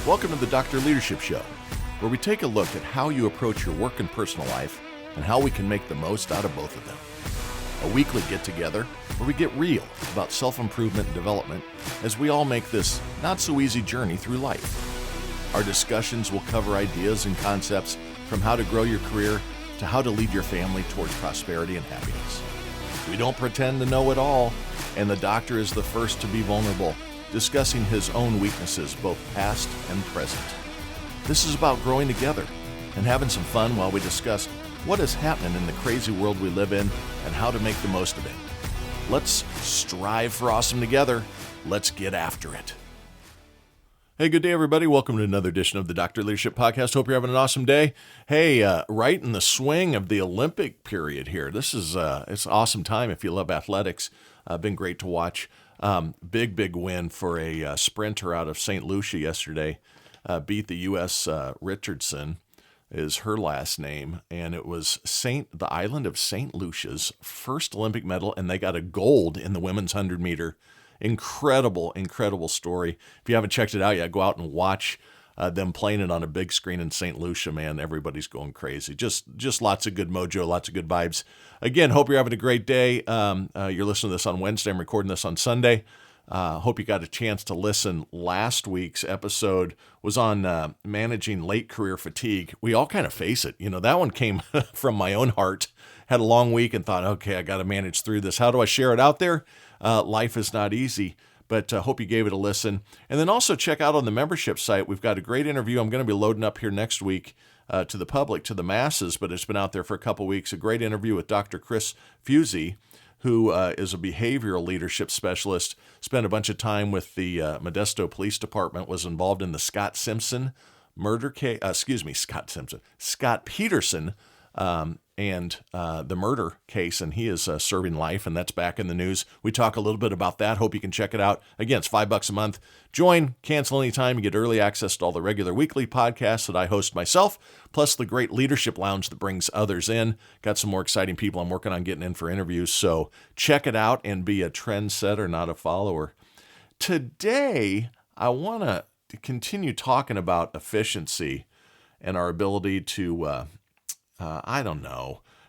Welcome to the Dr. Leadership Show, where we take a look at how you approach your work and personal life and how we can make the most out of both of them. A weekly get-together where we get real about self-improvement and development as we all make this not-so-easy journey through life. Our discussions will cover ideas and concepts from how to grow your career to how to lead your family towards prosperity and happiness. We don't pretend to know it all, and the doctor is the first to be vulnerable, discussing his own weaknesses, both past and present. This is about growing together and having some fun while we discuss what is happening in the crazy world we live in and how to make the most of it. Let's strive for awesome together. Let's get after it. Hey, good day, everybody. Welcome to another edition of the Dr. Leadership Podcast. Hope you're having an awesome day. Hey, right in the swing of the Olympic period here. This is it's an awesome time if you love athletics. Been great to watch. Big win for a sprinter out of St. Lucia yesterday. Beat the U.S. Richardson is her last name, and it was the island of St. Lucia's first Olympic medal, and they got a gold in the women's 100-meter. Incredible story. If you haven't checked it out yet, go out and watch them playing it on a big screen in St. Lucia, man. Everybody's going crazy. Just lots of good mojo, lots of good vibes. Again, hope you're having a great day. You're listening to this on Wednesday. I'm recording this on Sunday. Hope you got a chance to listen. Last week's episode was on managing late career fatigue. We all kind of face it. You know, that one came from my own heart. Had a long week and thought, okay, I got to manage through this. How do I share it out there? Life is not easy. But hope you gave it a listen. And then also check out on the membership site. We've got a great interview I'm going to be loading up here next week to the public, to the masses, but it's been out there for a couple weeks. A great interview with Dr. Chris Fusey, who is a behavioral leadership specialist, spent a bunch of time with the Modesto Police Department, was involved in the Scott Peterson and the murder case, and he is serving life, and that's back in the news. We talk a little bit about that. Hope you can check it out. Again, it's $5 a month. Join, cancel anytime. You get early access to all the regular weekly podcasts that I host myself, plus the great leadership lounge that brings others in. Got some more exciting people I'm working on getting in for interviews, so check it out and be a trendsetter, not a follower. Today, I want to continue talking about efficiency and our ability to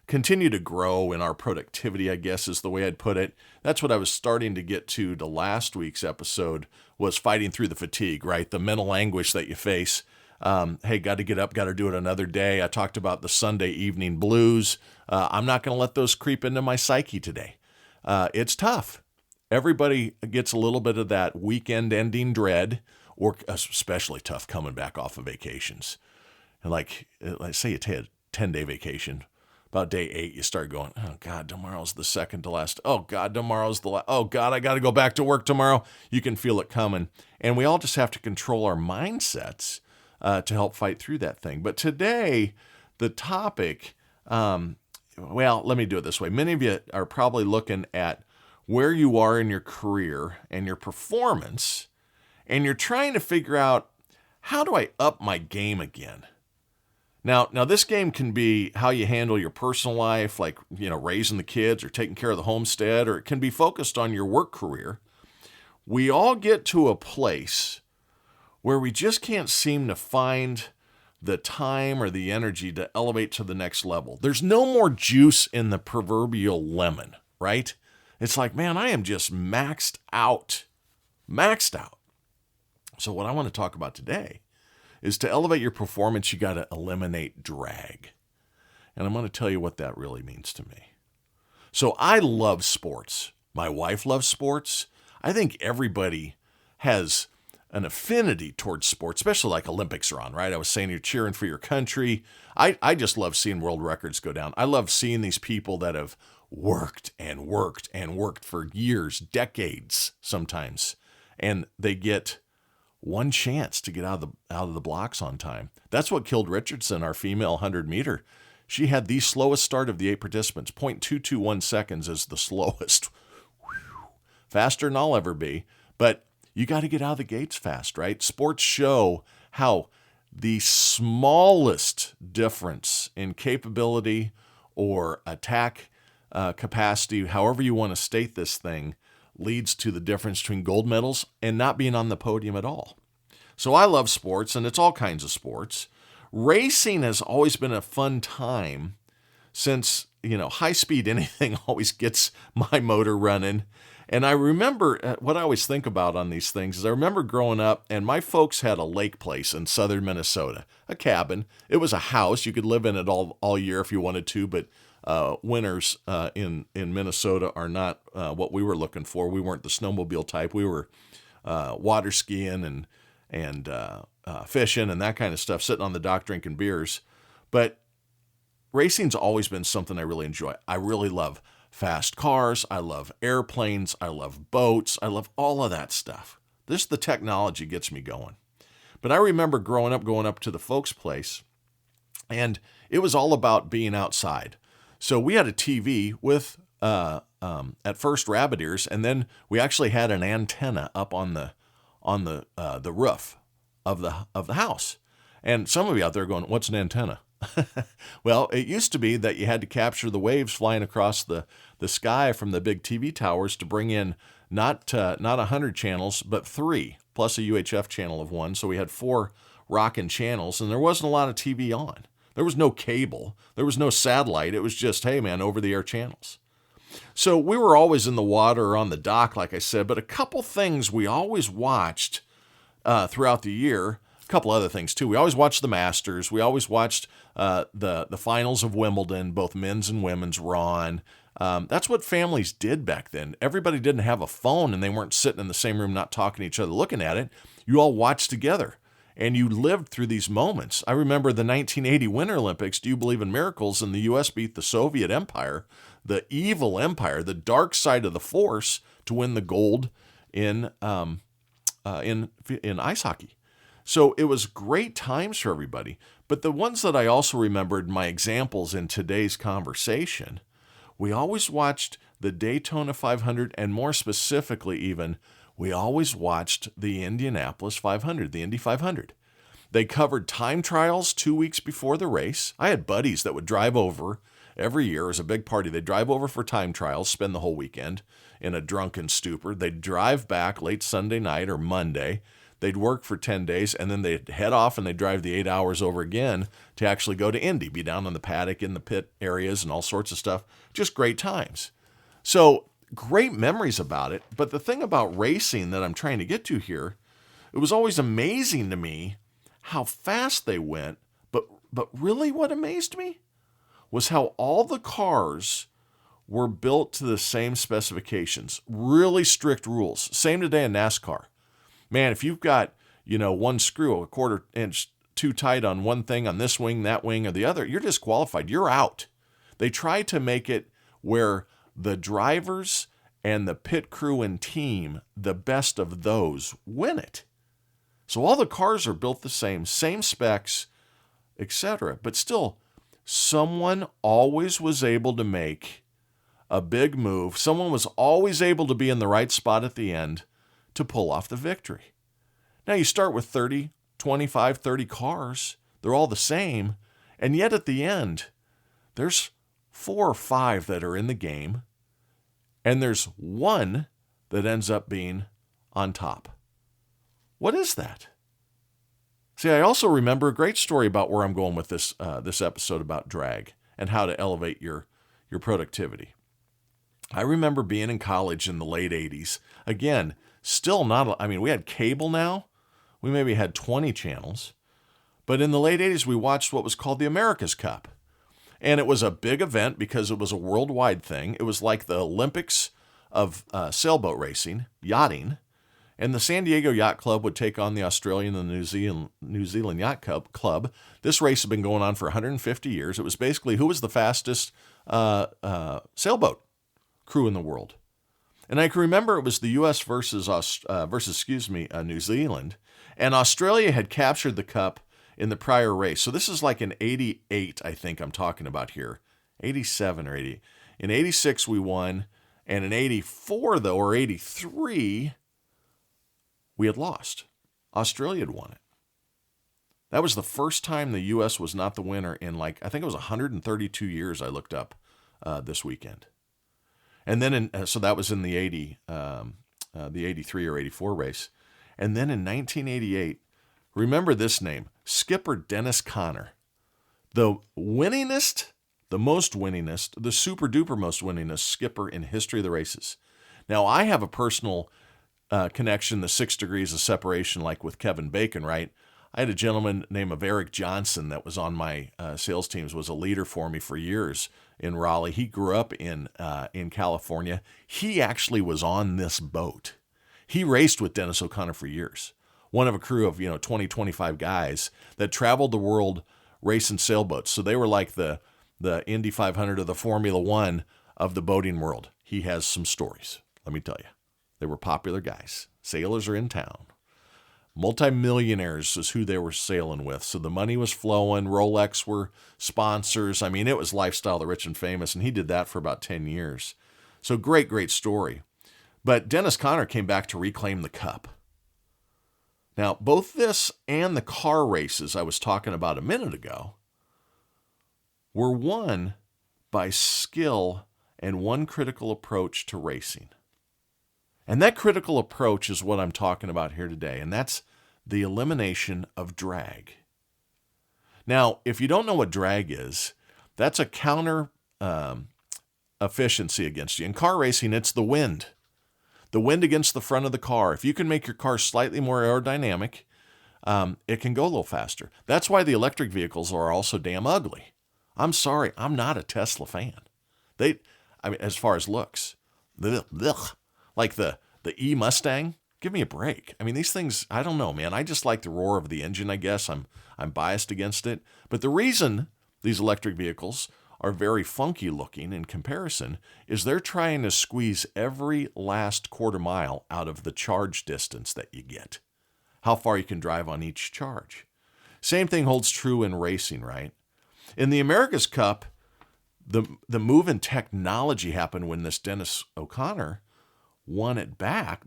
continue to grow in our productivity, I guess is the way I'd put it. That's what I was starting to get to last week's episode, was fighting through the fatigue, right? The mental anguish that you face. Hey, got to get up, got to do it another day. I talked about the Sunday evening blues. I'm not going to let those creep into my psyche today. It's tough. Everybody gets a little bit of that weekend ending dread, or especially tough coming back off of vacations. And like say you take a 10-day vacation. About day 8, you start going, oh, God, tomorrow's the second to last. Oh, God, tomorrow's the last. Oh, God, I got to go back to work tomorrow. You can feel it coming. And we all just have to control our mindsets to help fight through that thing. But today, the topic, let me do it this way. Many of you are probably looking at where you are in your career and your performance, and you're trying to figure out, how do I up my game again? Now this game can be how you handle your personal life, like, raising the kids or taking care of the homestead, or it can be focused on your work career. We all get to a place where we just can't seem to find the time or the energy to elevate to the next level. There's no more juice in the proverbial lemon, right? It's like, man, I am just maxed out. So what I want to talk about today is to elevate your performance, you got to eliminate drag. And I'm going to tell you what that really means to me. So I love sports. My wife loves sports. I think everybody has an affinity towards sports, especially like Olympics are on, right? I was saying you're cheering for your country. I just love seeing world records go down. I love seeing these people that have worked for years, decades sometimes, and they get one chance to get out of the blocks on time. That's what killed Richardson, our female 100-meter. She had the slowest start of the 8 participants. 0.221 seconds is the slowest. Whew. Faster than I'll ever be. But you got to get out of the gates fast, right? Sports show how the smallest difference in capability or attack capacity, however you want to state this thing, leads to the difference between gold medals and not being on the podium at all. So I love sports, and it's all kinds of sports. Racing has always been a fun time since, high speed anything always gets my motor running. And I remember what I always think about on these things is I remember growing up, and my folks had a lake place in southern Minnesota, a cabin. It was a house. You could live in it all year if you wanted to, but winters in Minnesota are not what we were looking for. We weren't the snowmobile type. We were water skiing and fishing and that kind of stuff, sitting on the dock drinking beers. But racing's always been something I really enjoy. I really love fast cars. I love airplanes. I love boats. I love all of that stuff. The technology gets me going. But I remember growing up, going up to the folks' place, and it was all about being outside. So we had a TV with, at first rabbit ears, and then we actually had an antenna up on the roof of the house. And some of you out there going, "What's an antenna?" Well, it used to be that you had to capture the waves flying across the sky from the big TV towers to bring in not 100 channels, but 3, plus a UHF channel of 1. So we had 4 rocking channels, and there wasn't a lot of TV on. There was no cable. There was no satellite. It was just, hey, man, over-the-air channels. So we were always in the water or on the dock, like I said, but a couple things we always watched throughout the year. A couple other things, too. We always watched the Masters. We always watched the finals of Wimbledon, both men's and women's were on. That's what families did back then. Everybody didn't have a phone, and they weren't sitting in the same room not talking to each other looking at it. You all watched together, and you lived through these moments. I remember the 1980 Winter Olympics. Do you believe in miracles? And the U.S. beat the Soviet Empire, the evil empire, the dark side of the force, to win the gold in ice hockey. So it was great times for everybody. But the ones that I also remembered, my examples in today's conversation, we always watched the Daytona 500, and more specifically even, we always watched the Indianapolis 500, the Indy 500. They covered time trials 2 weeks before the race. I had buddies that would drive over every year as a big party. They'd drive over for time trials, spend the whole weekend in a drunken stupor. They'd drive back late Sunday night or Monday. They'd work for 10 days, and then they'd head off and they'd drive the 8 hours over again to actually go to Indy, be down on the paddock in the pit areas and all sorts of stuff. Just great times. So great memories about it. But the thing about racing that I'm trying to get to here, it was always amazing to me how fast they went. But really what amazed me was how all the cars were built to the same specifications, really strict rules. Same today in NASCAR. Man, if you've got, one screw, a quarter inch too tight on one thing, on this wing, that wing, or the other, you're disqualified. You're out. They try to make it where the drivers and the pit crew and team, the best of those, win it. So all the cars are built the same specs, etc. But still, someone always was able to make a big move. Someone was always able to be in the right spot at the end to pull off the victory. Now you start with 30, 25, 30 cars. They're all the same. And yet at the end, there's 4 or 5 that are in the game. And there's one that ends up being on top. What is that? See, I also remember a great story about where I'm going with this episode about drag and how to elevate your productivity. I remember being in college in the late 80s. Again, still not, we had cable now. We maybe had 20 channels. But in the late 80s, we watched what was called the America's Cup. And it was a big event because it was a worldwide thing. It was like the Olympics of sailboat racing, yachting. And the San Diego Yacht Club would take on the Australian and the New Zealand Yacht Club. This race had been going on for 150 years. It was basically who was the fastest sailboat crew in the world. And I can remember it was the U.S. versus New Zealand. And Australia had captured the cup in the prior race. So this is like in 88, I think I'm talking about here. 87 or 80. In 86, we won. And in 84, though, or 83, we had lost. Australia had won it. That was the first time the U.S. was not the winner in I think it was 132 years I looked up this weekend. And then, so that was in the 83 or 84 race. And then in 1988, Remember this name, Skipper Dennis Conner. The winningest, the most winningest, the super duper most winningest skipper in history of the races. Now, I have a personal connection, the 6 degrees of separation, like with Kevin Bacon, right? I had a gentleman named Eric Johnson that was on my sales teams, was a leader for me for years in Raleigh. He grew up in California. He actually was on this boat. He raced with Dennis O'Connor for years. One of a crew of 20, 25 guys that traveled the world racing sailboats. So they were like the Indy 500 or the Formula One of the boating world. He has some stories, let me tell you. They were popular guys. Sailors are in town. Multimillionaires is who they were sailing with. So the money was flowing. Rolex were sponsors. I mean, it was lifestyle, the rich and famous, and he did that for about 10 years. So great, great story. But Dennis Conner came back to reclaim the cup. Now, both this and the car races I was talking about a minute ago were won by skill and one critical approach to racing. And that critical approach is what I'm talking about here today, and that's the elimination of drag. Now, if you don't know what drag is, that's a counter efficiency against you. In car racing, it's the wind. The wind against the front of the car. If you can make your car slightly more aerodynamic, it can go a little faster. That's why the electric vehicles are also damn ugly. I'm sorry, I'm not a Tesla fan. As far as looks, like the E Mustang, give me a break. I mean, these things, I don't know, man. I just like the roar of the engine, I guess. I'm biased against it. But the reason these electric vehicles are very funky looking in comparison is they're trying to squeeze every last quarter mile out of the charge distance that you get, how far you can drive on each charge. Same thing holds true in racing, right? In the America's Cup, the move in technology happened when this Dennis Conner won it back.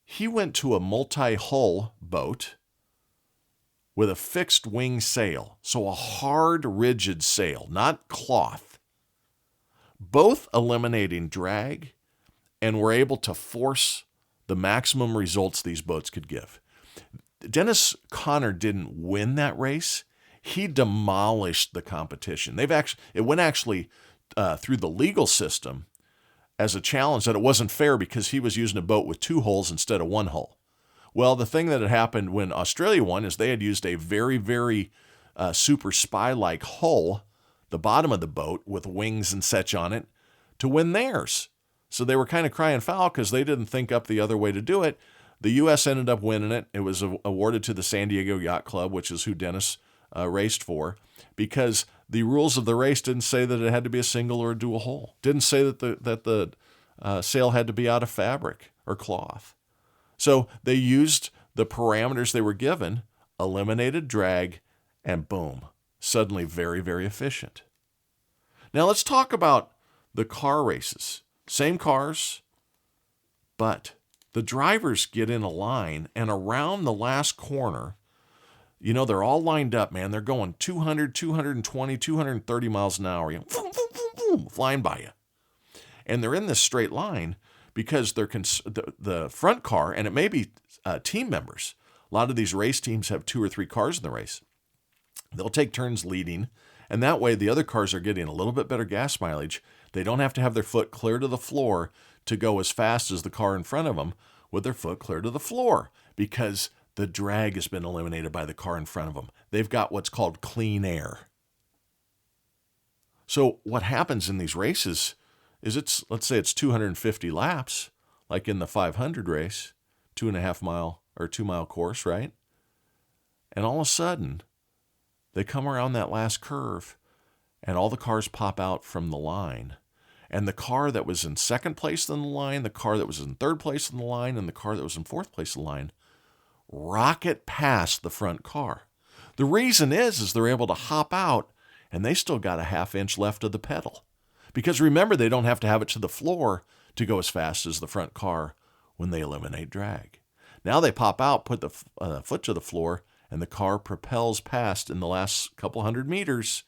He went to a multi-hull boat with a fixed wing sail, so a hard, rigid sail, not cloth, both eliminating drag and were able to force the maximum results these boats could give. Dennis Conner didn't win that race. He demolished the competition. It went through the legal system as a challenge that it wasn't fair because he was using a boat with 2 hulls instead of 1 hull. Well, the thing that had happened when Australia won is they had used a very, very super spy-like hull, the bottom of the boat with wings and such on it, to win theirs. So they were kind of crying foul because they didn't think up the other way to do it. The U.S. ended up winning it. It was awarded to the San Diego Yacht Club, which is who Dennis raced for, because the rules of the race didn't say that it had to be a single or a dual hull. Didn't say that the sail had to be out of fabric or cloth. So they used the parameters they were given, eliminated drag, and boom, suddenly very, very efficient. Now let's talk about the car races. Same cars, but the drivers get in a line, and around the last corner, they're all lined up, man. They're going 200, 220, 230 miles an hour, boom, boom, boom, boom, flying by you. And they're in this straight line because they're the front car, and it may be team members. A lot of these race teams have 2 or 3 cars in the race. They'll take turns leading, and that way the other cars are getting a little bit better gas mileage. They don't have to have their foot clear to the floor to go as fast as the car in front of them with their foot clear to the floor because the drag has been eliminated by the car in front of them. They've got what's called clean air. So what happens in these races is let's say it's 250 laps, like in the 500 race, 2.5 mile or 2 mile course, right? And all of a sudden, they come around that last curve and all the cars pop out from the line. And the car that was in second place in the line, the car that was in third place in the line, and the car that was in fourth place in the line rocket past the front car. The reason is they're able to hop out and they still got a 1/2 inch left of the pedal. Because remember, they don't have to have it to the floor to go as fast as the front car when they eliminate drag. Now they pop out, put the foot to the floor, and the car propels past in the last couple hundred meters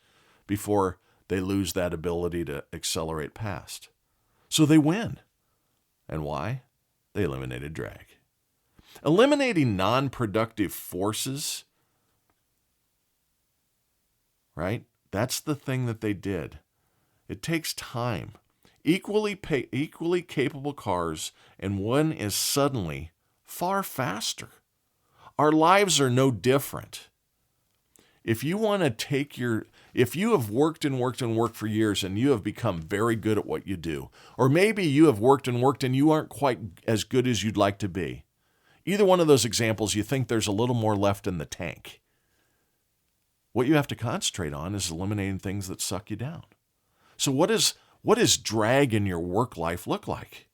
before they lose that ability to accelerate past. So they win. And why? They eliminated drag. Eliminating non-productive forces, right? That's the thing that they did. It takes time. Equally capable cars, and one is suddenly far faster. Our lives are no different. If you have worked and worked and worked for years and you have become very good at what you do, or maybe you have worked and you aren't quite as good as you'd like to be, either one of those examples, you think there's a little more left in the tank. What you have to concentrate on is eliminating things that suck you down. So what does drag in your work life look like?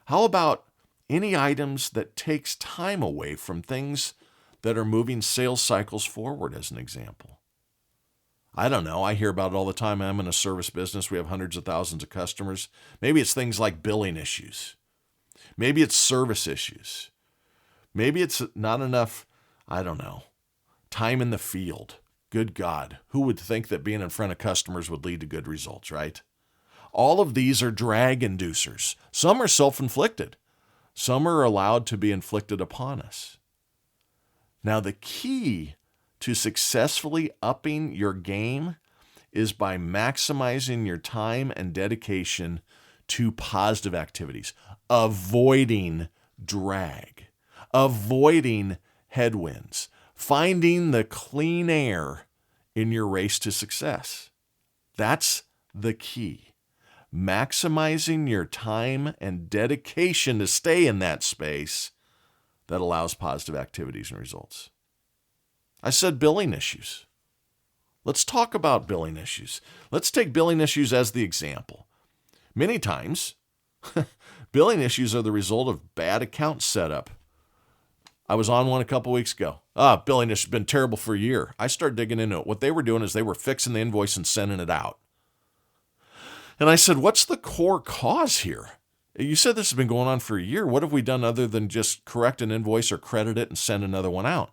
How about any items that takes time away from things that are moving sales cycles forward, as an example? I don't know. I hear about it all the time. I'm in a service business. We have hundreds of thousands of customers. Maybe it's things like billing issues. Maybe it's service issues. Maybe it's not enough, I don't know, time in the field. Good God, who would think that being in front of customers would lead to good results, right? All of these are drag inducers. Some are self-inflicted. Some are allowed to be inflicted upon us. Now, the key to successfully upping your game is by maximizing your time and dedication to positive activities, avoiding drag, avoiding headwinds, finding the clean air in your race to success. That's the key. Maximizing your time and dedication to stay in that space that allows positive activities and results. I said billing issues. Let's talk about billing issues. Let's take billing issues as the example. Many times, billing issues are the result of bad account setup. I was on one a couple weeks ago. Billing issue has been terrible for a year. I started digging into it. What they were doing is they were fixing the invoice and sending it out. And I said, what's the core cause here? You said this has been going on for a year. What have we done other than just correct an invoice or credit it and send another one out?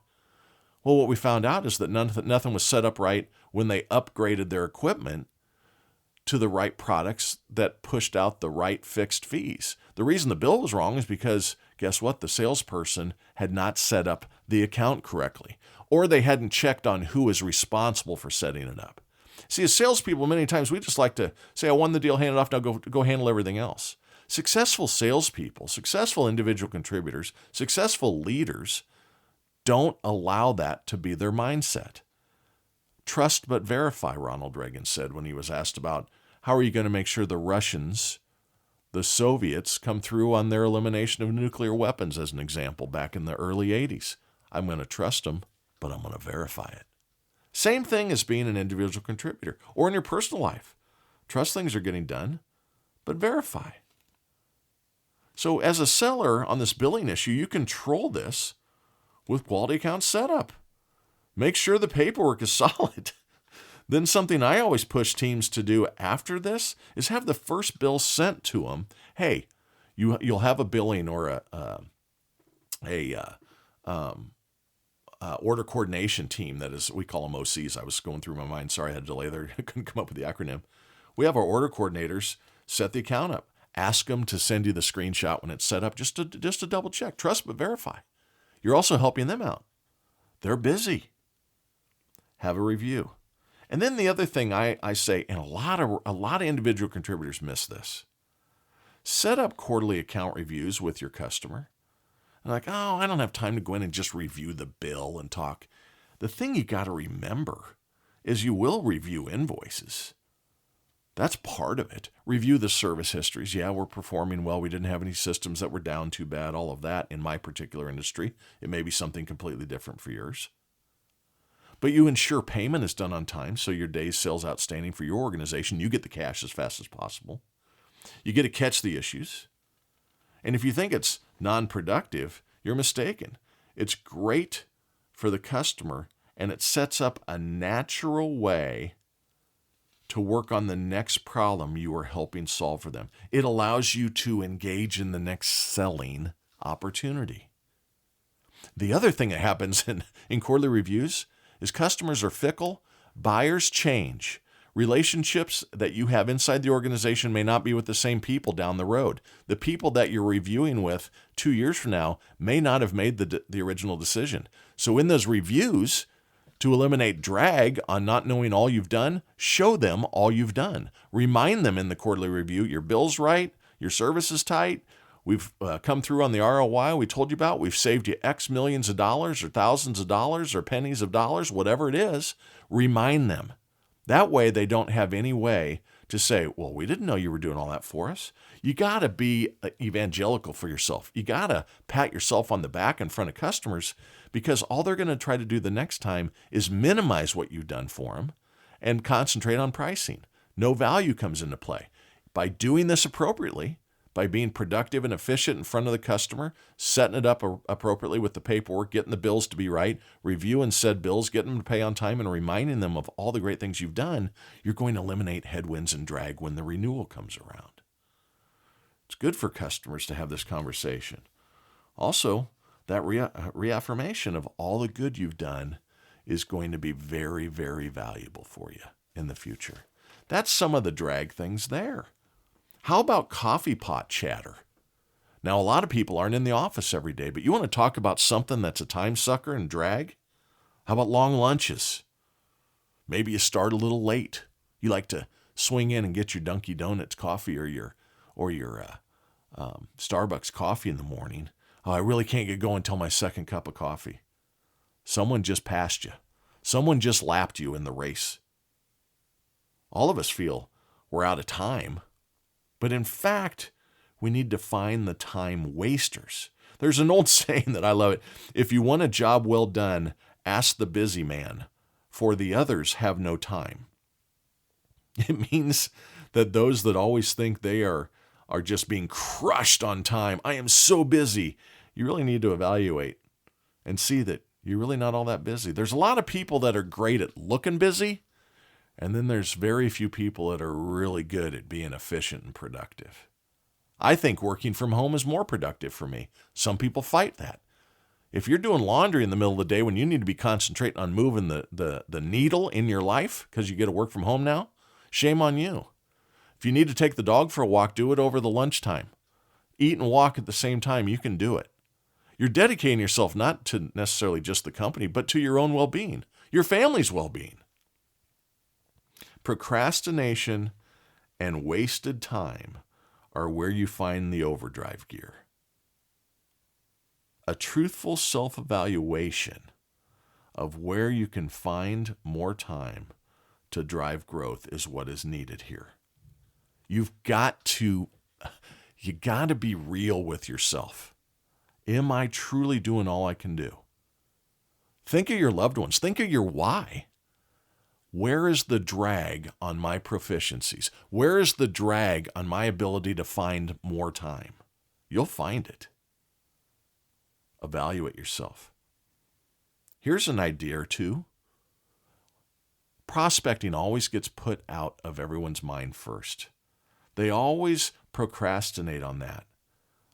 Well, what we found out is that nothing was set up right when they upgraded their equipment to the right products that pushed out the right fixed fees. The reason the bill was wrong is because, guess what? The salesperson had not set up the account correctly, or they hadn't checked on who is responsible for setting it up. See, as salespeople, many times we just like to say, I won the deal, hand it off, now go handle everything else. Successful salespeople, successful individual contributors, successful leaders don't allow that to be their mindset. Trust but verify, Ronald Reagan said when he was asked about how are you going to make sure the Russians, the Soviets, come through on their elimination of nuclear weapons, as an example, back in the early 80s. I'm going to trust them, but I'm going to verify it. Same thing as being an individual contributor or in your personal life. Trust things are getting done, but verify. So as a seller on this billing issue, you control this with quality account setup. Make sure the paperwork is solid. Then something I always push teams to do after this is have the first bill sent to them. Hey, you'll have a billing or order coordination team that is, we call them OCs. I was going through my mind. Sorry, I had a delay there. I couldn't come up with the acronym. We have our order coordinators set the account up. Ask them to send you the screenshot when it's set up just to double check. Trust but verify. You're also helping them out. They're busy. Have a review. And then the other thing I say, and a lot of individual contributors miss this. Set up quarterly account reviews with your customer. And like, oh, I don't have time to go in and just review the bill and talk. The thing you got to remember is you will review invoices. That's part of it. Review the service histories. Yeah, we're performing well. We didn't have any systems that were down too bad. All of that in my particular industry. It may be something completely different for yours. But you ensure payment is done on time, so your days sales outstanding for your organization, you get the cash as fast as possible. You get to catch the issues. And if you think it's non-productive, you're mistaken. It's great for the customer, and it sets up a natural way to work on the next problem you are helping solve for them. It allows you to engage in the next selling opportunity. The other thing that happens in quarterly reviews is customers are fickle, buyers change. Relationships that you have inside the organization may not be with the same people down the road. The people that you're reviewing with 2 years from now may not have made the original decision. So in those reviews, to eliminate drag on not knowing all you've done, show them all you've done. Remind them in the quarterly review, your bill's right, your service is tight, we've come through on the ROI we told you about, we've saved you X millions of dollars or thousands of dollars or pennies of dollars, whatever it is. Remind them. That way they don't have any way to say, well, we didn't know you were doing all that for us. You got to be evangelical for yourself. You got to pat yourself on the back in front of customers, because all they're going to try to do the next time is minimize what you've done for them and concentrate on pricing. No value comes into play. By doing this appropriately, by being productive and efficient in front of the customer, setting it up appropriately with the paperwork, getting the bills to be right, reviewing said bills, getting them to pay on time, and reminding them of all the great things you've done, you're going to eliminate headwinds and drag when the renewal comes around. It's good for customers to have this conversation. Also, that reaffirmation of all the good you've done is going to be very, very valuable for you in the future. That's some of the drag things there. How about coffee pot chatter? Now, a lot of people aren't in the office every day, but you want to talk about something that's a time sucker and drag? How about long lunches? Maybe you start a little late. You like to swing in and get your Dunkin' Donuts coffee or your Starbucks coffee in the morning. Oh, I really can't get going until my second cup of coffee. Someone just passed you. Someone just lapped you in the race. All of us feel we're out of time. But in fact, we need to find the time wasters. There's an old saying that I love it. If you want a job well done, ask the busy man, for the others have no time. It means that those that always think they are just being crushed on time, I am so busy, you really need to evaluate and see that you're really not all that busy. There's a lot of people that are great at looking busy, and then there's very few people that are really good at being efficient and productive. I think working from home is more productive for me. Some people fight that. If you're doing laundry in the middle of the day when you need to be concentrating on moving the needle in your life because you get to work from home now, shame on you. If you need to take the dog for a walk, do it over the lunchtime. Eat and walk at the same time, you can do it. You're dedicating yourself not to necessarily just the company, but to your own well-being, your family's well-being. Procrastination and wasted time are where you find the overdrive gear. A truthful self-evaluation of where you can find more time to drive growth is what is needed here. You got to be real with yourself. Am I truly doing all I can do? Think of your loved ones. Think of your why. Where is the drag on my proficiencies? Where is the drag on my ability to find more time? You'll find it. Evaluate yourself. Here's an idea or two. Prospecting always gets put out of everyone's mind first. They always procrastinate on that.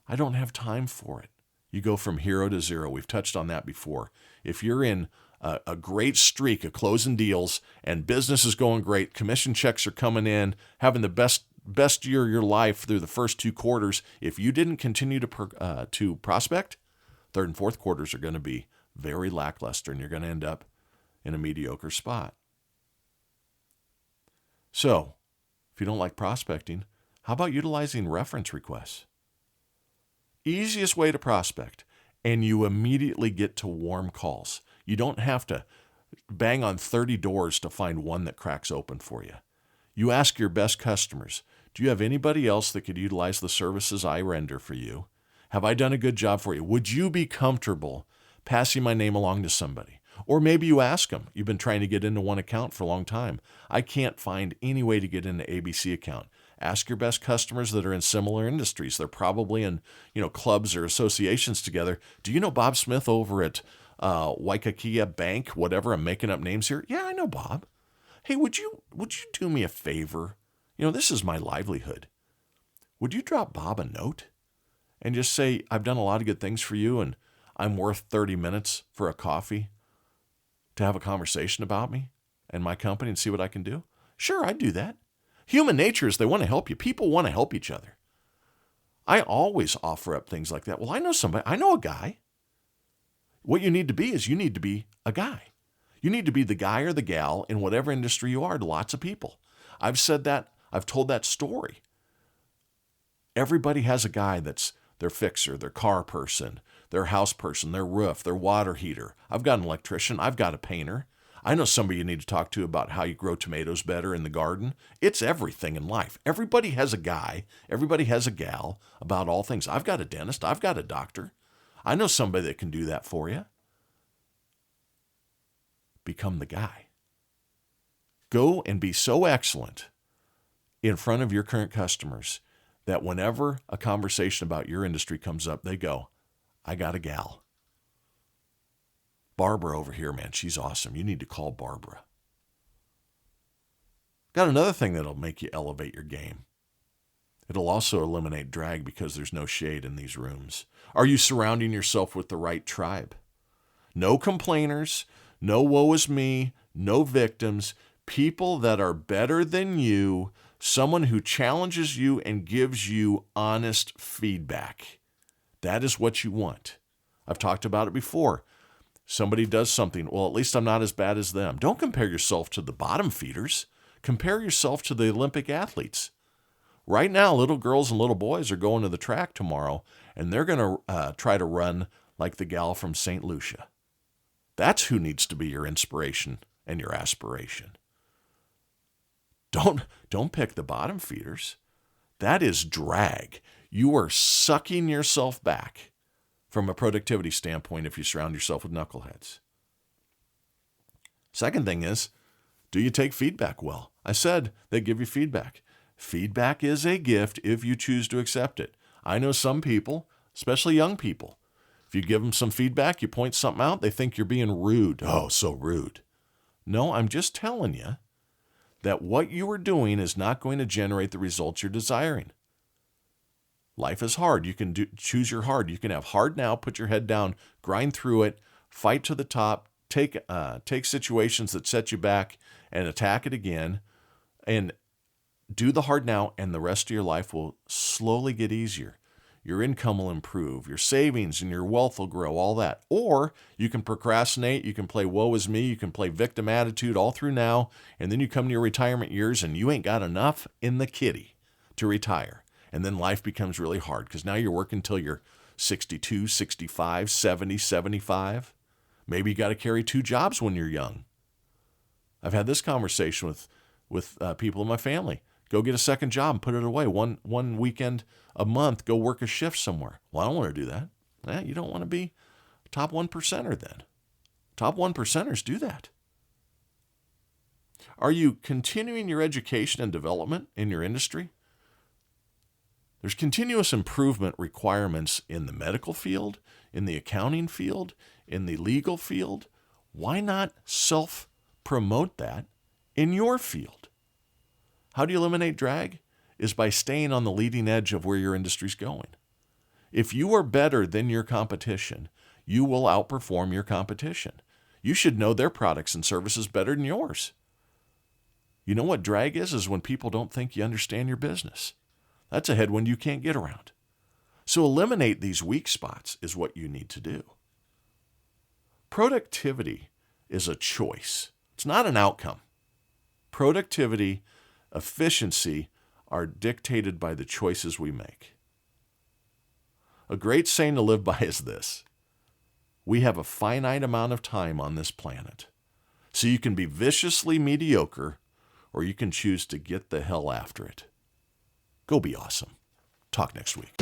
I don't have time for it. You go from hero to zero. We've touched on that before. If you're in a great streak of closing deals and business is going great, commission checks are coming in, having the best year of your life through the first 2 quarters, if you didn't continue to prospect, third and fourth quarters are going to be very lackluster, and you're going to end up in a mediocre spot. So, if you don't like prospecting, how about utilizing reference requests? Easiest way to prospect, and you immediately get to warm calls. You don't have to bang on 30 doors to find one that cracks open for you. You ask your best customers, do you have anybody else that could utilize the services I render for you? Have I done a good job for you? Would you be comfortable passing my name along to somebody? Or maybe you ask them, you've been trying to get into one account for a long time. I can't find any way to get into ABC account. Ask your best customers that are in similar industries. They're probably in, clubs or associations together. Do you know Bob Smith over at Waikiki Bank, whatever? I'm making up names here. Yeah, I know Bob. Hey, would you do me a favor? This is my livelihood. Would you drop Bob a note and just say, I've done a lot of good things for you and I'm worth 30 minutes for a coffee to have a conversation about me and my company and see what I can do? Sure, I do that. Human nature is they want to help you. People want to help each other. I always offer up things like that. Well, I know somebody. I know a guy. What you need to be is you need to be a guy. You need to be the guy or the gal in whatever industry you are to lots of people. I've said that. I've told that story. Everybody has a guy that's their fixer, their car person, their house person, their roof, their water heater. I've got an electrician. I've got a painter. I know somebody you need to talk to about how you grow tomatoes better in the garden. It's everything in life. Everybody has a guy. Everybody has a gal about all things. I've got a dentist. I've got a doctor. I know somebody that can do that for you. Become the guy. Go and be so excellent in front of your current customers that whenever a conversation about your industry comes up, they go, I got a gal. Barbara over here, man, she's awesome. You need to call Barbara. Got another thing that'll make you elevate your game. It'll also eliminate drag because there's no shade in these rooms. Are you surrounding yourself with the right tribe? No complainers, no woe is me, no victims, people that are better than you, someone who challenges you and gives you honest feedback. That is what you want. I've talked about it before. Somebody does something, well, at least I'm not as bad as them. Don't compare yourself to the bottom feeders. Compare yourself to the Olympic athletes. Right now, little girls and little boys are going to the track tomorrow, and they're going to try to run like the gal from St. Lucia. That's who needs to be your inspiration and your aspiration. Don't pick the bottom feeders. That is drag. You are sucking yourself back from a productivity standpoint if you surround yourself with knuckleheads. Second thing is, do you take feedback well? I said they give you feedback. Feedback is a gift if you choose to accept it. I know some people, especially young people, if you give them some feedback, you point something out, they think you're being rude. Oh, so rude. No, I'm just telling you that what you are doing is not going to generate the results you're desiring. Life is hard. You can choose your hard. You can have hard now, put your head down, grind through it, fight to the top, take situations that set you back and attack it again, and do the hard now, and the rest of your life will slowly get easier. Your income will improve, your savings and your wealth will grow, all that. Or you can procrastinate, you can play woe is me, you can play victim attitude all through now, and then you come to your retirement years and you ain't got enough in the kitty to retire. And then life becomes really hard because now you're working until you're 62, 65, 70, 75. Maybe you got to carry 2 jobs when you're young. I've had this conversation with people in my family. Go get a second job and put it away. One weekend a month, go work a shift somewhere. Well, I don't want to do that. You don't want to be a top 1%er then. Top 1%ers do that. Are you continuing your education and development in your industry? There's continuous improvement requirements in the medical field, in the accounting field, in the legal field. Why not self-promote that in your field? How do you eliminate drag? Is by staying on the leading edge of where your industry's going. If you are better than your competition, you will outperform your competition. You should know their products and services better than yours. You know what drag is when people don't think you understand your business. That's a headwind you can't get around. So eliminate these weak spots is what you need to do. Productivity is a choice. It's not an outcome. Productivity, efficiency are dictated by the choices we make. A great saying to live by is this: we have a finite amount of time on this planet. So you can be viciously mediocre, or you can choose to get the hell after it. Go be awesome. Talk next week.